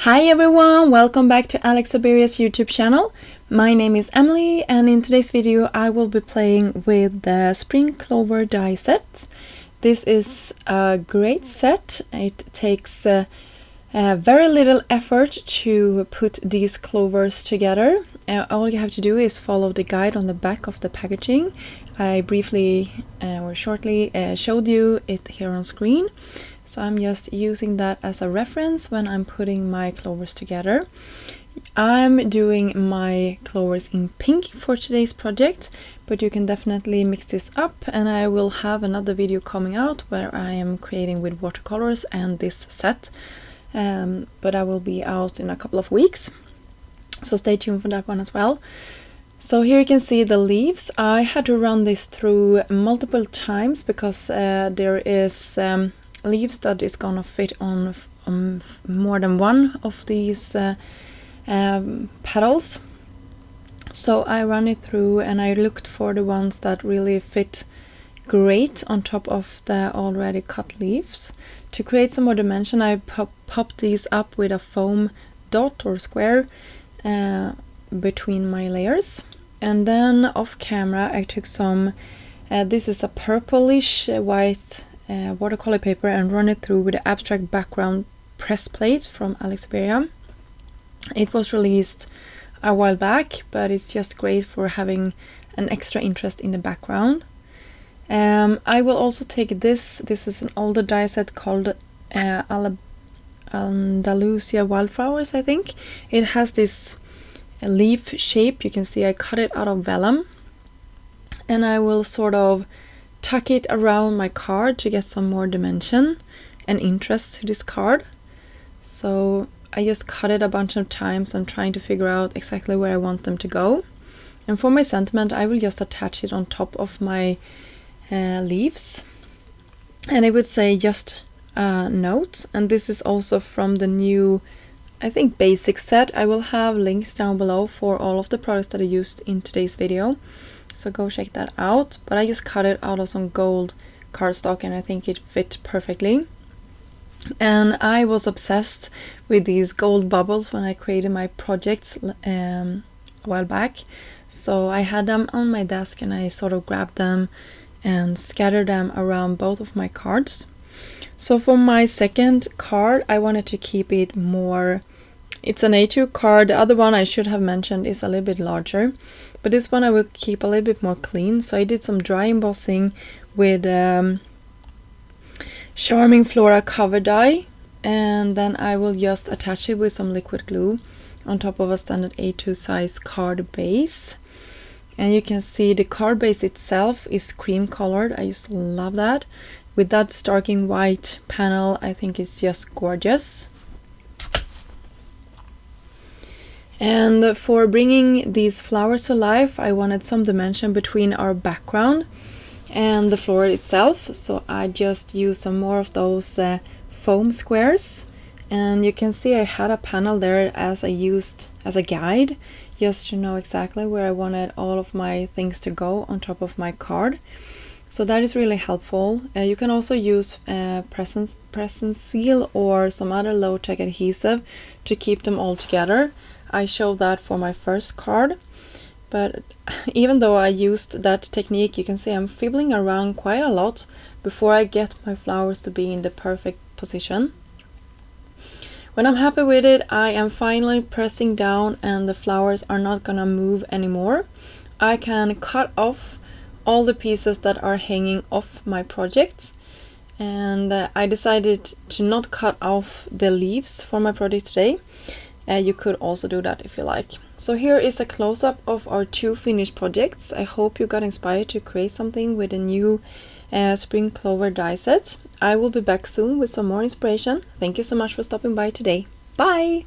Hi everyone, welcome back to Alex Saberia's YouTube channel. My name is Emily and in today's video I will be playing with the Spring Clover die set. This is a great set. It takes very little effort to put these clovers together. All you have to do is follow the guide on the back of the packaging. I briefly or shortly showed you it here on screen. So I'm just using that as a reference when I'm putting my clovers together. I'm doing my clovers in pink for today's project, but you can definitely mix this up, and I will have another video coming out where I am creating with watercolors and this set. But I will be out in a couple of weeks, so stay tuned for that one as well. So here you can see the leaves. I had to run this through multiple times because there is leaves that is gonna fit on more than one of these petals. So I ran it through and I looked for the ones that really fit great on top of the already cut leaves. To create some more dimension, I popped these up with a foam dot or square between my layers, and then off camera I took some this is a purplish white watercolor paper and run it through with the abstract background press plate from Alex Saberia. It was released a while back, but it's just great for having an extra interest in the background. I will also take this is an older die set called Andalusia Wildflowers, I think. It has this leaf shape. You can see I cut it out of vellum, and I will sort of tuck it around my card to get some more dimension and interest to this card. So I just cut it a bunch of times and trying to figure out exactly where I want them to go. And for my sentiment, I will just attach it on top of my leaves, and I would say just a note. And this is also from the new, I think, basic set. I will have links down below for all of the products that I used in today's video, so go check that out. But I just cut it out of some gold cardstock and I think it fit perfectly. And I was obsessed with these gold bubbles when I created my projects a while back. So I had them on my desk and I sort of grabbed them and scattered them around both of my cards. So for my second card, I wanted to keep it more, it's an A2 card. The other one I should have mentioned is a little bit larger, but this one I will keep a little bit more clean. So I did some dry embossing with Charming Flora cover die, and then I will just attach it with some liquid glue on top of a standard A2 size card base. And you can see the card base itself is cream colored. I just love that. With that starking white panel, I think it's just gorgeous. And for bringing these flowers to life, I wanted some dimension between our background and the flower itself. So I just used some more of those foam squares. And you can see I had a panel there as I used as a guide, just to know exactly where I wanted all of my things to go on top of my card. So that is really helpful. You can also use present seal or some other low-tech adhesive to keep them all together. I showed that for my first card, but even though I used that technique, you can see I'm fiddling around quite a lot before I get my flowers to be in the perfect position. When I'm happy with it, I am finally pressing down and the flowers are not gonna move anymore. I can cut off all the pieces that are hanging off my project, and I decided to not cut off the leaves for my project today. You could also do that if you like. So here is a close-up of our two finished projects. I hope you got inspired to create something with a new Spring Clover die set. I will be back soon with some more inspiration. Thank you so much for stopping by today. Bye!